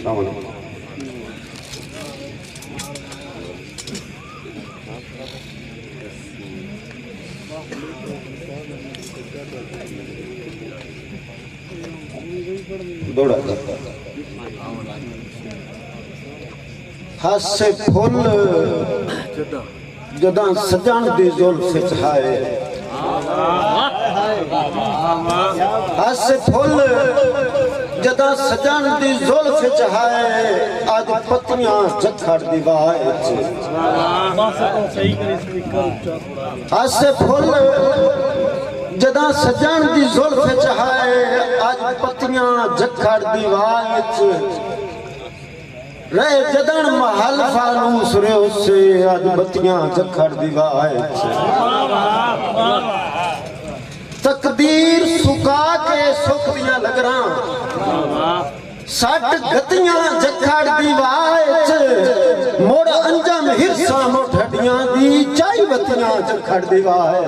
السلام علیکم دوڑا ہاتھ سے پھول جداں سجان دی زلف چہائے ہاتھ سے پھول جداں سجان دی زلف چہائے آج پتیاں جکھڑ دیوائے ہاتھ سے پھول جداں سجان دی زلف چہائے آج پتیاں جکھڑ دیوائے رہے جدن محل فانوس رہے اس سے آج بتیاں جکھڑ دیوائے تقدیر سکا کے سکھ دیاں لگ رہا سٹ گتیاں جکھڑ دیوائے موڑ انجم ہرساں موٹھڑیاں دی چائی بتیاں جکھڑ دیوائے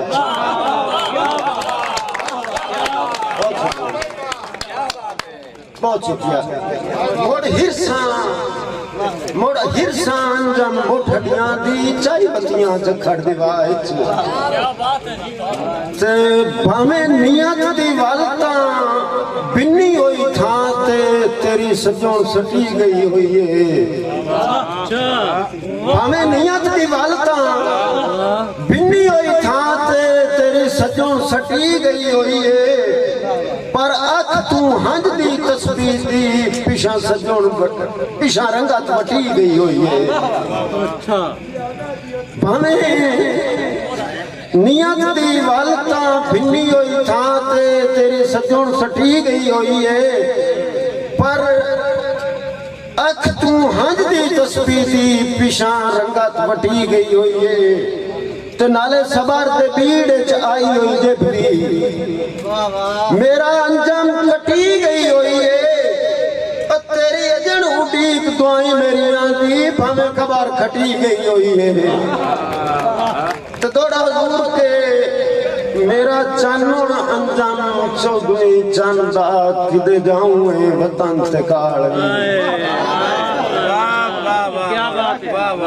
بہت شکریہ موڑ ہرساں انجم موٹھڑیاں دی چائی بتیاں جکھڑ دیوائے تے بھامیں نیت دی والتاں بنی ہوئی تھاں تے تیری سجون سٹی گئی ہوئی ہے بھامیں نیت دی والتاں بنی ہوئی تھاں تے تیری سجون سٹی گئی ہوئی ہے پر اکھ تو ہنج دی تسبیح دی پیشاں سجون پیشاں رنگت وٹی گئی ہوئی ہے بھامیں نیت دی والتاں بھنی ہوئی تھاں تے تیری سجون سٹی گئی ہوئی ہے پر اکھ تو ہنج دی تسبیح دی پیشاں رنگت وٹی گئی ہوئی ہے تے نالے صبر دے بیڑ چ آئی ہوئی جبری میرا انجام کٹی گئی ہوئی ہے تیری اجن اڈیک دعائیں میری آندھی بھامیں خبر کھٹی گئی ہوئی ہے تو دوڑا حضور کے میرا چانون انجام چودویں چاندہ کدے جاؤں اے وطن سے کاڑ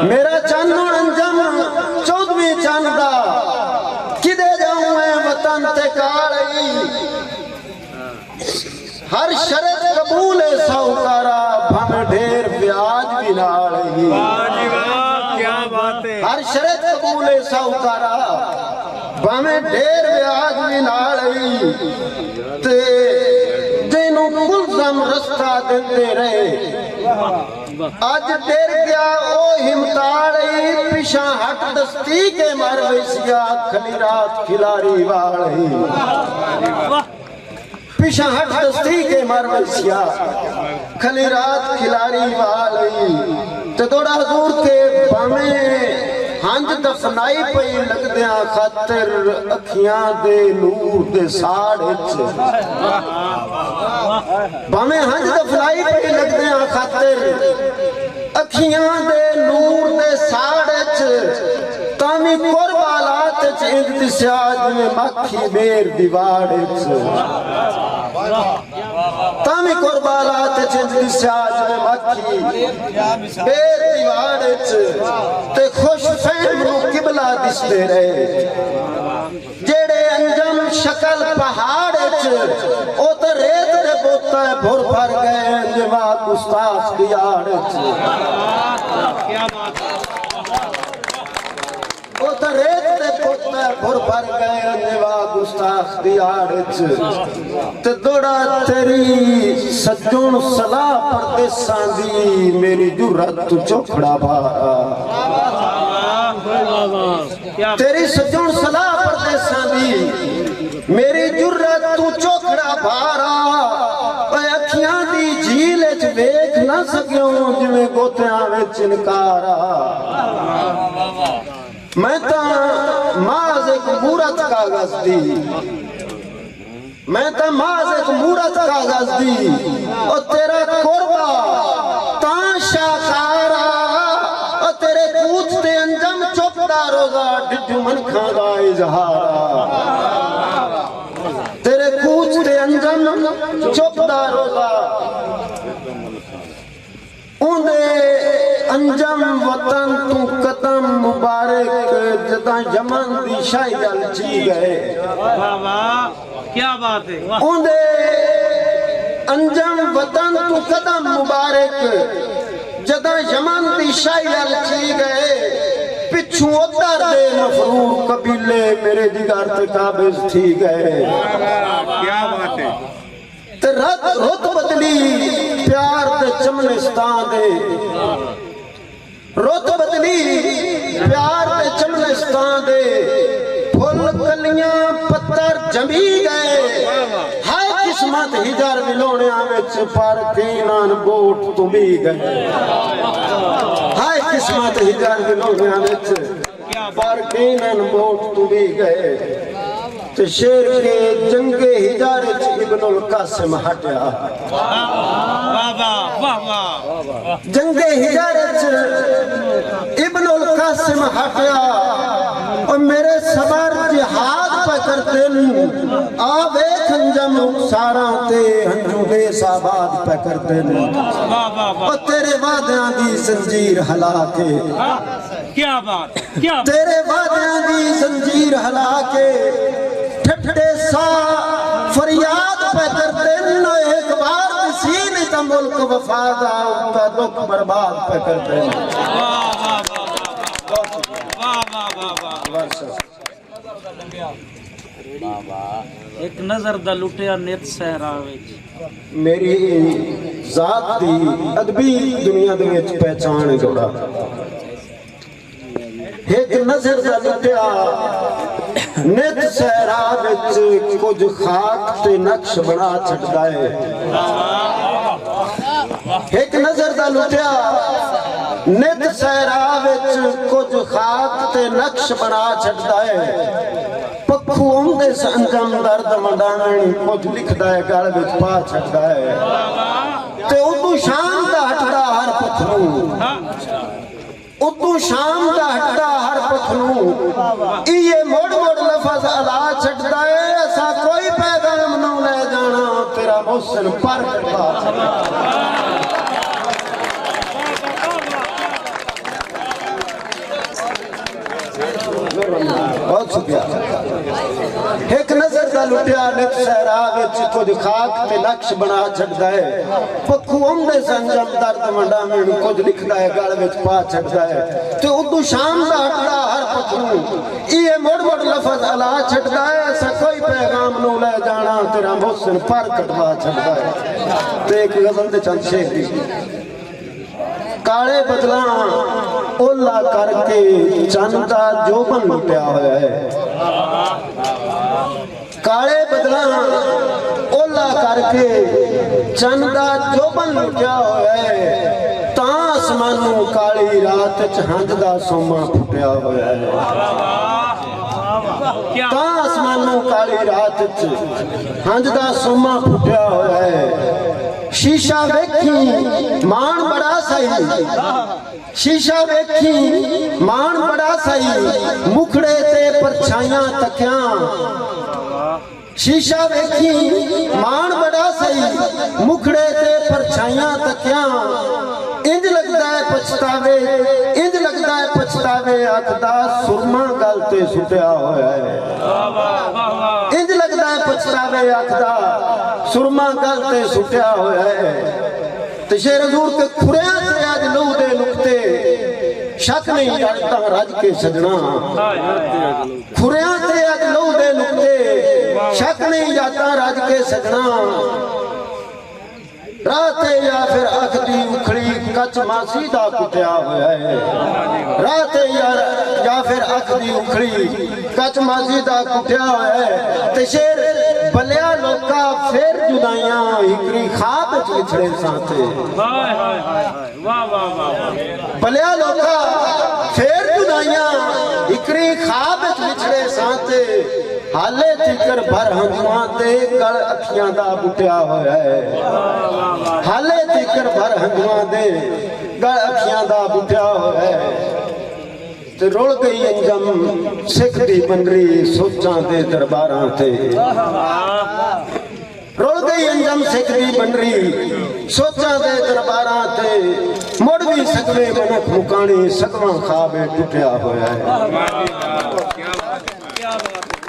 میرا چانون انجام چودویں چاندہ کدے جاؤں اے وطن سے کاڑ ہر شرط قبول سوکارا بھامیں ڈھیر بیاج بھی ناڑی ہر شرط قبول سوکارا بھامیں ڈھیر بیاج بھی ناڑی تے جنوں کلزم رستہ دیتے رہے آج دیر گیا او ہمتاڑی پیشاں ہٹ دستی کے مرویسیا کھلی رات کھلاری واڑی پیشاں ہٹ دستی کے مرویسیا کھلی رات کھلاری واڑی تے دوڑا حضور کے بھامیں ہنج دفنائی پئی لگ دیاں خاطر اکھیاں دے نور دے ساڑھ بھامیں ہنج دفنائی پئی لگ دیاں خاطر اکھیاں دے نور دے ساڑھ تامی قربالات چیند دی سیاج میں مکھی بیر دیواڑ تامی قربالات چیند دی سیاج میں مکھی بیر دیواڑ تے خوش فہم رو قبلہ دس دے رہے جیڑے انجم شکل پہاڑ او تے ریت دے بوتا ہے بھر بھر گئے انجمہ گستاخ دیاڑ او تے ریت دے بوتا ہے بھر بھر گئے انجمہ گستاخ دیاڑ تے دوڑا تیری سجون صلاح پردیساں دی میری جرت تو چوکڑا بھارا تیری سجون صلاح پردیساں دی میری جرت تو چوکڑا بھارا اے اکھیاں دی جھیل اچ ویکھ نہ سکیوں جویں گوتیاں وچ انکارا میں تاں ماز ایک مورت کاغذ دی میں تاں ماز ایک مورت کاغذ دی اور تیرا قربہ تاں شاکارا اور تیرے کوچ تے انجم چوپتا روزہ ڈڈو من کھانا اظہارا تیرے کوچ تے انجم چوپتا روزہ अंजम वतन तू कदम मुबारक जदा यमन दी शाही गल ची गए वाह वाह क्या बात है उंदे अंजम वतन तू कदम मुबारक जदा यमन दी शाही गल ची गए पिछू उतर दे मफरूर कबीले मेरे जिगर ते काबिज थी गए क्या बात है ते रुत बदली प्यार दे चमनिस्तान दे रुत बदली प्यार दे चमनिस्तान दे फुल कलियां पत्थर जमी गए हाय किस्मत हिजर विलोणिया विच पर कीनान बोट तुम्बी गए हाय किस्मत हिजर विलोणिया विच पर कीनान बोट तुम्बी गए ते शेर के जंगे हिजार इब्नुल कासिम हटया वाह वाह वाह जंगे हिजार इब्नुल कासिम हटया और मेरे सबर जिहाद पे करते आवे खंजम सारा ते हंजू बेसाबाद पे करते और तेरे वादियां दी जंजीर हला के क्या बात क्या तेरे वादियां दी जंजीर हला के ठठे सा फरियाद पे करते न एक बार किसी ने तो मुल्क वफादा उनका दुख बर्बाद पे करते एक नजर दा लुटिया नित सहरा विच मेरी जात दी अदबी दुनिया दे विच पहचान जोड़ा एक नजर दा लुटिया नित सहरा विच कुछ खाक ते नक्श बना छड़दा है एक नजर दा लुटिया नित सहरा विच कुछ खाक ते नक्श बना छड़दा है पक्खू उंदे संजम दर्द मंडावण कुछ लिखदा है गल विच पा छड़दा है ते उदू शाम दा हटदा हर पत्थरू उदू शाम दा हटदा हर पत्थरू ये मोड़ मोड़ लफज अदा छड़दा है ऐसा कोई पैगाम न ले जाना तेरा मुहसिन पर बहुत शुक्रिया एक नजर दा लुटिया नित सहरा विच कुछ खाक ते नक्श बना छड़दा है पक्खू उंदे संजम दर्द मंडावण कुछ लिखदा है गल विच पा छड़दा है ते उदू शाम दा हटदा हर पत्थरू ये मोड़ मोड़ लफज अला छड़दा है ऐसा कोई पैगाम नु ले जाना तेरा मुहसिन पर कटवा छड़दा है ते एक गजल दे चंद शेर दी काले बदला ओला करके चंदा जोबन लुटिया होया है काले बदला ओला करके चंदा जोबन लुटिया होया है ता आसमानों काली रात च हंज दा सोमा फुटिया होया है ता आसमानों काली रात च हंज दा सोमा फुटिया होया है शीशा वेखी मान बड़ा सही शीशा वेखी मान बड़ा सही मुखड़े ते परछाइयां तकियां शीशा वेखी मान बड़ा सही मुखड़े ते परछाइयां तकियां इंज लगदा है पछतावे इंज लगदा है पछतावे आखदा सुरमा गल ते सुटिया होया है इंज लगदा है पछतावे आखदा सुरमा गल ते सुटिया होया है ते शेर हजूर के खुरिया ते आज लहू दे नुक्ते शक नहीं जाता रज के सजना खुरिया ते आज लहू दे नुक्ते शक नहीं जाता रज के सजना रात या फिर अख दी उखड़ी कच मासी दा कुटिया होया है रात या फिर अख दी उखड़ी कच मासी दा कुटिया होया है ते शेर बलिया लोका फिर जुदाइयां हिकरी खाब च विछड़े साथे हाय हाय हाय वाह वाह वाह बलिया लोका फिर जुदाइयां हिकरी खाब च विछड़े साथे हाले तिकर भर हंजुआ ते गल अखियां दा बुटिया होया है हाले तिकर भर हंजुआ दे गल अखियां दा बुटिया होया है ते रुल गई अंजम सिख दी बनरी सोचां दे दरबारां ते ਰੁਲ ਗਈ ਅੰਜਮ ਸਿੱਖ ਦੀ ਬੰਨਰੀ ਸੋਚਾਂ ਦੇ ਦਰਬਾਰਾਂ ਤੇ ਮੁੜ ਵੀ ਸਕਵੇ ਮਨੁੱਖ ਮੁਕਾਣੀ ਸਕਵਾਂ ਖਾਬੇ ਟੁੱਟਿਆ ਹੋਇਆ ਹੈ। ਕੀ ਬਾਤ ਹੈ।